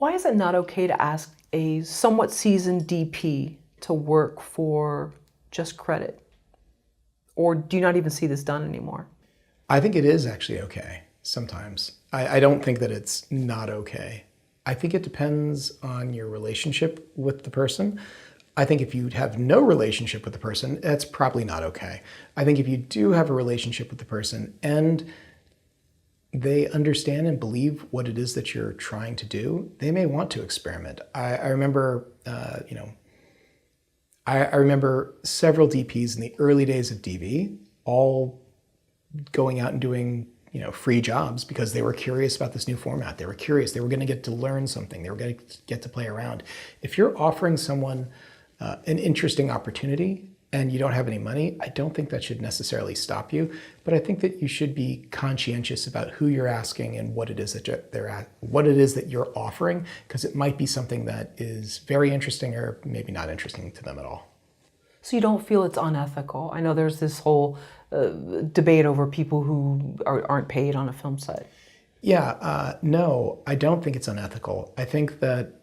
Why is it not okay to ask a somewhat seasoned DP to work for just credit? Or do you not even see this done anymore? I think it is actually okay sometimes. I don't think that it's not okay. I think it depends on your relationship with the person. I think if you have no relationship with the person, that's probably not okay. I think if you do have a relationship with the person and they understand and believe what it is that you're trying to do, they may want to experiment. I remember, I remember several DPs in the early days of DV all going out and doing free jobs because they were curious about this new format. They were curious. They were going to get to learn something. They were going to get to play around. If you're offering someone an interesting opportunity and you don't have any money, I don't think that should necessarily stop you. But I think that you should be conscientious about who you're asking and what it is that you're offering, because it might be something that is very interesting or maybe not interesting to them at all. So you don't feel it's unethical? I know there's this whole debate over people who aren't paid on a film set. Yeah, no, I don't think it's unethical. I think that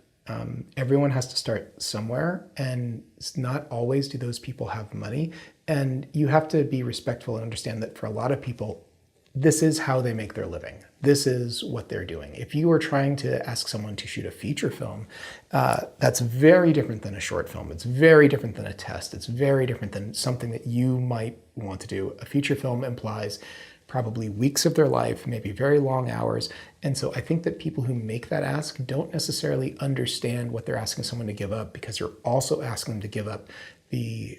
everyone has to start somewhere, and not always do those people have money. And you have to be respectful and understand that for a lot of people, this is how they make their living. This is what they're doing. If you are trying to ask someone to shoot a feature film, that's very different than a short film. It's very different than a test. It's very different than something that you might want to do. A feature film implies probably weeks of their life, maybe very long hours. And so I think that people who make that ask don't necessarily understand what they're asking someone to give up, because you're also asking them to give up the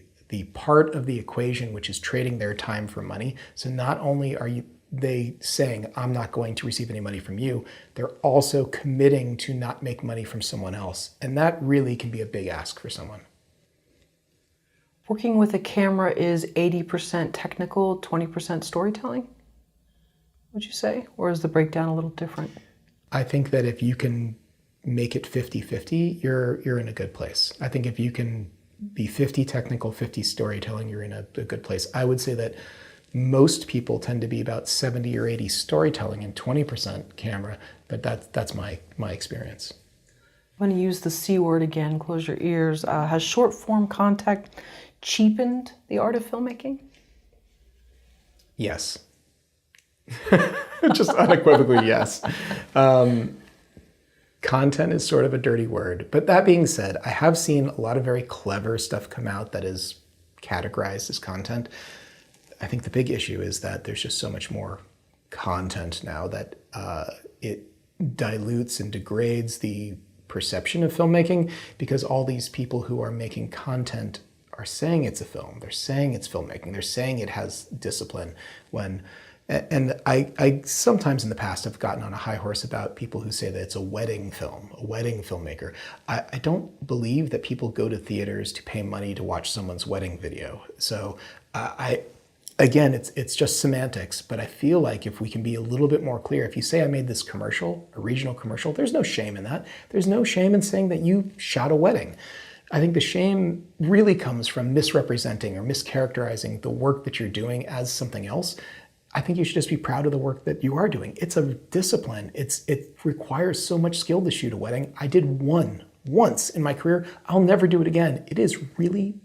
part of the equation, which is trading their time for money. So not only are they saying, I'm not going to receive any money from you, they're also committing to not make money from someone else. And that really can be a big ask for someone. Working with a camera is 80% technical, 20% storytelling, would you say? Or is the breakdown a little different? I think that if you can make it 50-50, you're in a good place. I think if you can be 50 technical, 50 storytelling, you're in a good place. I would say that most people tend to be about 70 or 80 storytelling and 20% camera, but that's my experience. I'm going to use the C word again, close your ears. Has short form content cheapened the art of filmmaking? Yes. Just unequivocally yes. Content is sort of a dirty word, but that being said, I have seen a lot of very clever stuff come out that is categorized as content. I think the big issue is that there's just so much more content now that it dilutes and degrades the perception of filmmaking, because all these people who are making content are saying it's a film. They're saying it's filmmaking. They're saying it has discipline. And I sometimes in the past have gotten on a high horse about people who say that it's a wedding film, a wedding filmmaker. I don't believe that people go to theaters to pay money to watch someone's wedding video. So again, it's just semantics, but I feel like if we can be a little bit more clear, if you say I made this commercial, a regional commercial, there's no shame in that. There's no shame in saying that you shot a wedding. I think the shame really comes from misrepresenting or mischaracterizing the work that you're doing as something else. I think you should just be proud of the work that you are doing. It's a discipline. It requires so much skill to shoot a wedding. I did one once in my career. I'll never do it again. It is really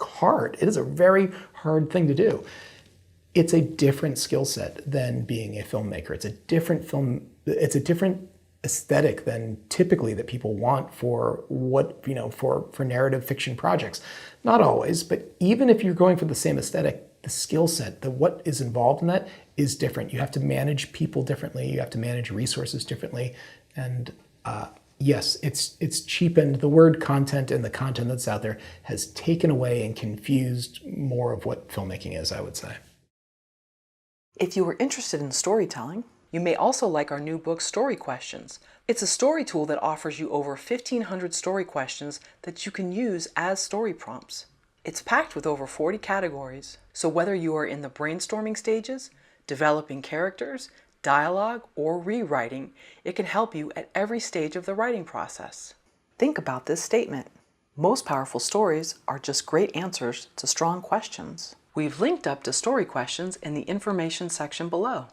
hard. It is a very hard thing to do. It's a different skill set than being a filmmaker. It's a different aesthetic than typically that people want for for narrative fiction projects. Not always, but even if you're going for the same aesthetic, the skill set, what is involved in that is different. You have to manage people differently. You have to manage resources differently. And yes, it's cheapened. The word content and the content that's out there has taken away and confused more of what filmmaking is, I would say. If you are interested in storytelling, you may also like our new book, Story Questions. It's a story tool that offers you over 1,500 story questions that you can use as story prompts. It's packed with over 40 categories, so whether you are in the brainstorming stages, developing characters, dialogue, or rewriting, it can help you at every stage of the writing process. Think about this statement. Most powerful stories are just great answers to strong questions. We've linked up to story questions in the information section below.